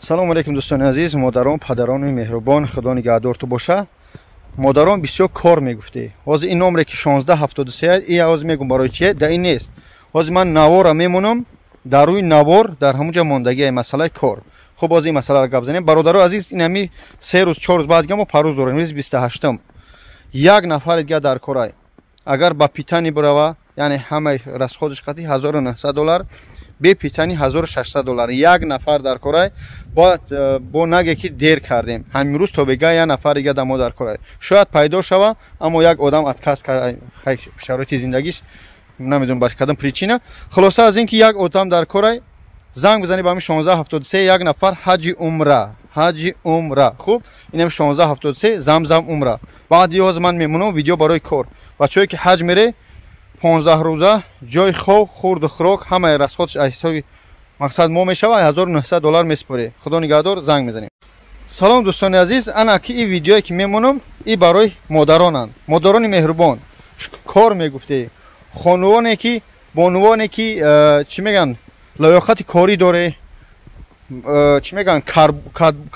салому алейкум дӯстони азиз, модарон, падарони меҳрубон, худо нигаҳдорту боша. Модарон бисёр кор мегуфтӣ. ҳозир ин номре ки 1673 и ҳозир мегум барои чие? Да ин нест. ҳозир ман навора мемонам, дар рӯи навор дар ҳамунҷа мондагия масъалаи кор. хуб ҳозир ин масъаларо гап занем. бародаро азиз, ин ҳами 3 рӯз 4 рӯз баъд дига мо парӯз дорем, рӯзи 28-ум. Як нафар дига дар корай. Агар ба питани бурава, яъне ҳамаи расходиш қати $1900, бе питани $1600. Як нафар дар корай. бо наге ки дер кардем. ҳамин рӯз то бега як нафар дига дар мо дар корай. Шояд пайдо шава, аммо як одам отказ кард, шароити зиндагиш намедонам ба кадом причина. Хулоса аз ин ки як одам дар корай, занг бизанӣ ба ҳамин 1673 як нафар ҳаҷи умра. хуб, ин ҳам 1673 замзам умра. баъди ҳозир ман мемонам видео барои кор. бачаҳое ки ҳаҷ мере 15 рӯза ҷои хоб, хурду хӯрок, ҳамаи расходаш аз ҳисоби мақсад мо мешава, $1900 месупорӣ. худо нигаҳдор, занг мезанем. салом дӯстони азиз, ана ки ин видеое ки мемонам, и барои модаронанд. модарони меҳрубон, кор мегуфтӣ. хонувоне ки бонувоне ки чӣ меган, лоёқати корӣ доре, чӣ меган,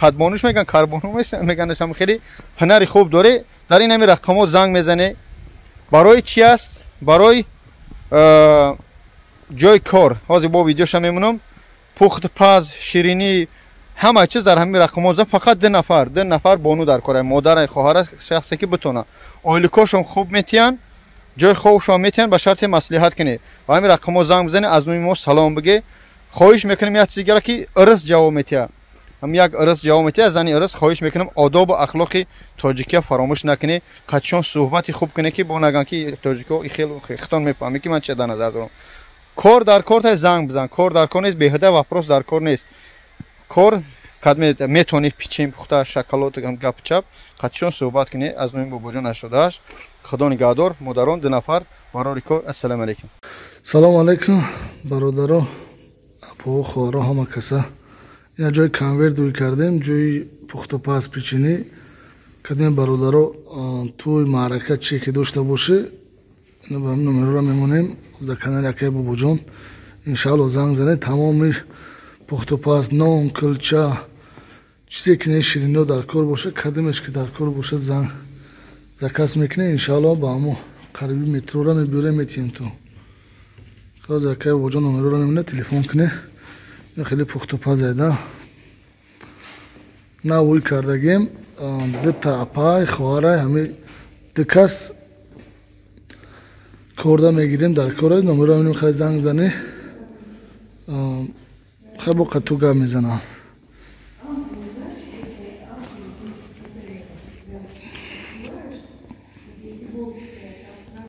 кадбонуш меган, карбону меган, хеле ҳунари хуб доре, дар ин ҳами рақамот занг мезане. барои чи аст? барои ҷои кор. ҳозир бо видеоша мемонам. пухт, паз, ширинӣ, ҳама чиз дар ҳамин рақамот зан. фақат ду нафар бону дар кора. модарай, хоҳара, шахсе ки битона. ойликошон хуб метиян, ҷои хобшон метиян, ба шарти маслиҳат кунед. ба ҳамин рақамот занг бизанед, аз нӯи мо салом биге. хоҳиш мекунем як чизи дигара ки ирс ҷавоб метия. ҳам як ирс ҷавоб метия, зани ирс хоҳиш мекунем одобу ахлоқи тоҷикия фаромӯш накунед. қачон суҳбати хуб кунед ки бо наган ки тоҷико хело хихтон мефаҳме ки ман чия дар назар дорам. кор дар кор тай занг бизан. кор дар кор нест, беҳуда вопрос дар кор нест. кор кадме метони пичем пухта, шоколад гап чап, қачон суҳбат кунед. аз нӯи бобоҷон 88. худо нигаҳдор, модарон, ду нафар барори кор. ассалому алейкум. салому алейкум бародаро, апо, хоҳаро, ҳама каса. ин ҷои конверт дуй кардем, ҷои пухтупаз пичини. кадме бародаро тӯи маърака чие ки дошта боше, ина ба ҳамин номероро мемонем за канали акаи бобоҷон. иншаалло занг занед, тамоми пухтупаз, нон, кулча, чизе ки не ширино дар кор боша, кадимеш ки дар кор боша, занг закас мекунед. иншаалло ба ҳамо қариби метрора мебиёрем, метием ту. ҳозир акаи бобоҷон номероро мемонед, телефон кунед. ин хеле пухтупаз айда навӯй кардагем. дута апай, хоҳарай, ҳами ду кас корда мегирем дар кора. номеро мемонем, хай занг зане, хай бо қату гап мезанам.